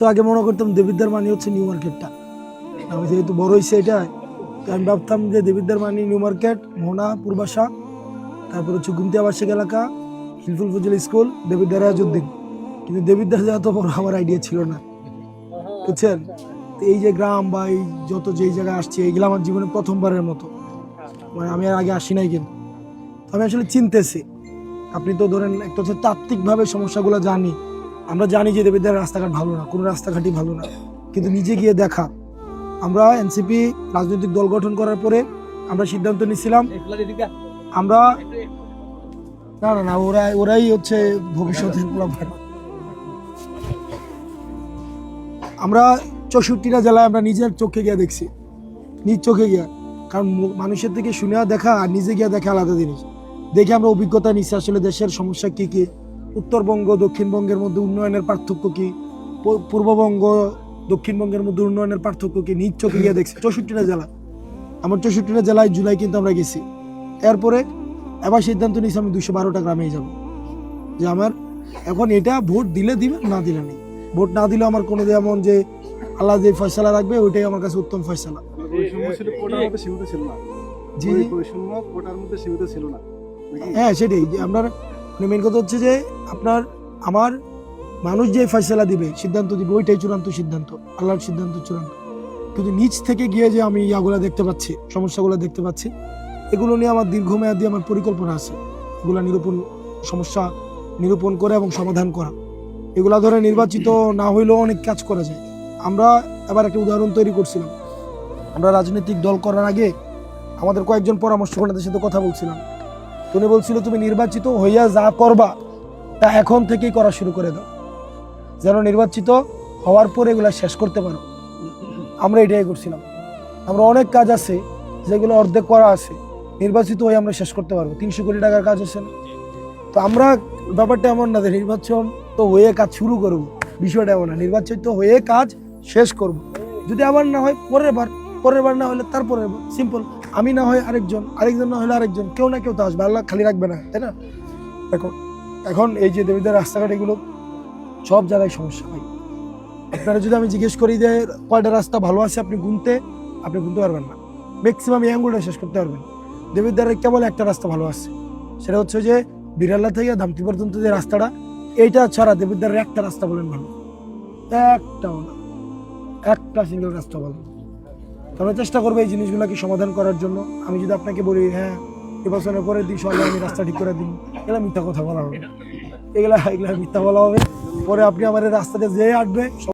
তো আগে মনে করতাম দেবিদ্বার মানে হচ্ছে নিউ মার্কেটটা। আমি যেহেতু বড় হয়েছে এটা, তো আমি ভাবতাম যে দেবিদ্বার মানে নিউ মার্কেট, মোহনা, পূর্বাশা, তারপর হচ্ছে গুমতি আবাসিক এলাকা, হিলফুল ফজল স্কুল, দেবিদ্বার রাজউদ্দিন। কিন্তু দেবিদ্বার যাওয়া তো বড় আমার আইডিয়া ছিল না, বুঝছেন। তো এই যে গ্রাম বা এই যত যেই জায়গায় আসছি, এইগুলো আমার জীবনে প্রথমবারের মতো, মানে আমি আর আগে আসি নাই। কিন্তু আমি আসলে চিনতেছি। আপনি তো ধরেন একটা হচ্ছে তাত্ত্বিকভাবে সমস্যাগুলো জানি, আমরা জানি যে দেবিদ্বারের রাস্তাঘাট ভালো না, কোনো রাস্তাঘাটই ভালো না, কিন্তু নিজে গিয়ে দেখা। আমরা এনসিপি রাজনৈতিক দল গঠন করার পরে আমরা সিদ্ধান্ত নিয়েছিলাম, আমরা না না না ওরাই হচ্ছে ভবিষ্যতের প্লাবন। আমরা 64টা জেলায় আমরা নিজের চোখে গিয়ে দেখছি, নিজ চোখে গিয়া। কারণ মানুষের থেকে শুনে দেখা আর নিজে গিয়ে দেখা আলাদা জিনিস। দেখে আমরা অভিজ্ঞতা নিচ্ছি আসলে দেশের সমস্যা কি কি, উত্তরবঙ্গ দক্ষিণবঙ্গের মধ্যে উন্নয়নের পার্থক্য কি, পূর্ববঙ্গ দক্ষিণবঙ্গের মধ্যে উন্নয়নের পার্থক্য কি, নিজ চোখে গিয়ে দেখছি 64টা জেলা। আমার 64টা জেলায় জুলাই কিন্তু আমরা গেছি। এরপরে এবার সিদ্ধান্ত নিয়েছি আমি 212টা গ্রামেই যাব। যে আমার এখন এটা ভোট দিলে দিবে, না দিলে নেই। ভোট না দিলে আমার কোনো যেমন যে আল্লাহ যে ফয়সালা রাখবে ওইটাই আমার কাছে উত্তম ফয়সালা। হ্যাঁ সেটাই, যে আপনার মেন কথা হচ্ছে যে আপনার আমার মানুষ যে ফয়সালা দিবে, সিদ্ধান্ত দিবে, ওইটাই চূড়ান্ত সিদ্ধান্ত, আল্লাহর সিদ্ধান্ত চূড়ান্ত। কিন্তু নিজ থেকে গিয়ে যে আমি ইয়াগুলো দেখতে পাচ্ছি, সমস্যাগুলো দেখতে পাচ্ছি, এগুলো নিয়ে আমার দীর্ঘমেয়াদী আমার পরিকল্পনা আছে। এগুলো সমস্যা নিরূপণ করে এবং সমাধান করা। এগুলা ধরে নির্বাচিত না হইলেও অনেক কাজ করা যায়। আমরা এবার একটা উদাহরণ তৈরি করছিলাম। আমরা রাজনৈতিক দল করার আগে আমাদের কয়েকজন পরামর্শকদের সাথে কথা বলছিলাম। উনি বলছিল তুমি নির্বাচিত হইয়া যা করবা তা এখন থেকেই করা শুরু করে দাও, যেন নির্বাচিত হওয়ার পরে এগুলা শেষ করতে পারো। আমরা এটাই করছিলাম। আমরা অনেক কাজ আছে যেগুলো অর্ধেক করা আছে, নির্বাচিত হয়ে আমরা শেষ করতে পারবো। 300 কোটি টাকার কাজ আছে না? তো আমরা ব্যাপারটা এমন না যে নির্বাচন তো হয়ে কাজ শুরু করবো, বিষয়টা এমন না। নির্বাচিত হয়ে কাজ শেষ করব। যদি আবার না হয় পরের বার না হলে তারপরে সিম্পল, আমি না হয় আরেকজন না হলে আরেকজন, কেউ না কেউ তো আসবে, আল্লাহ খালি রাখবে না, তাই না? এখন এই যে দেবিদ্বার রাস্তাঘাট, এগুলো সব জায়গায় সমস্যা হয়। আপনারা যদি আমি জিজ্ঞেস করি যে কয়টা রাস্তা ভালো আছে, আপনি গুনতে পারবেন না। ম্যাক্সিমাম এই আঙ্গুলটা শেষ করতে পারবেন। দেবিদ্বারের কেবল একটা রাস্তা ভালো আছে, সেটা হচ্ছে যে বিড়াল্লা থেকে ধামতি পর্যন্ত যে রাস্তাটা, এইটা ছাড়া দেবিদ্বারের একটা রাস্তা বলেন ভালো, একটাও না, একটা সিঙ্গেল রাস্তা ভালো। আমরা চেষ্টা করবো এই জিনিসগুলোকে সমাধান করার জন্য। আমি যদি আপনাকে বলি হ্যাঁ নির্বাচনের পরের দিন সকালে আমি রাস্তা ঠিক করে দিন, এগুলা মিথ্যা কথা বলা হবে, এগুলা মিথ্যা বলা হবে। পরে আপনি আমার রাস্তাতে যেয়ে আসবে।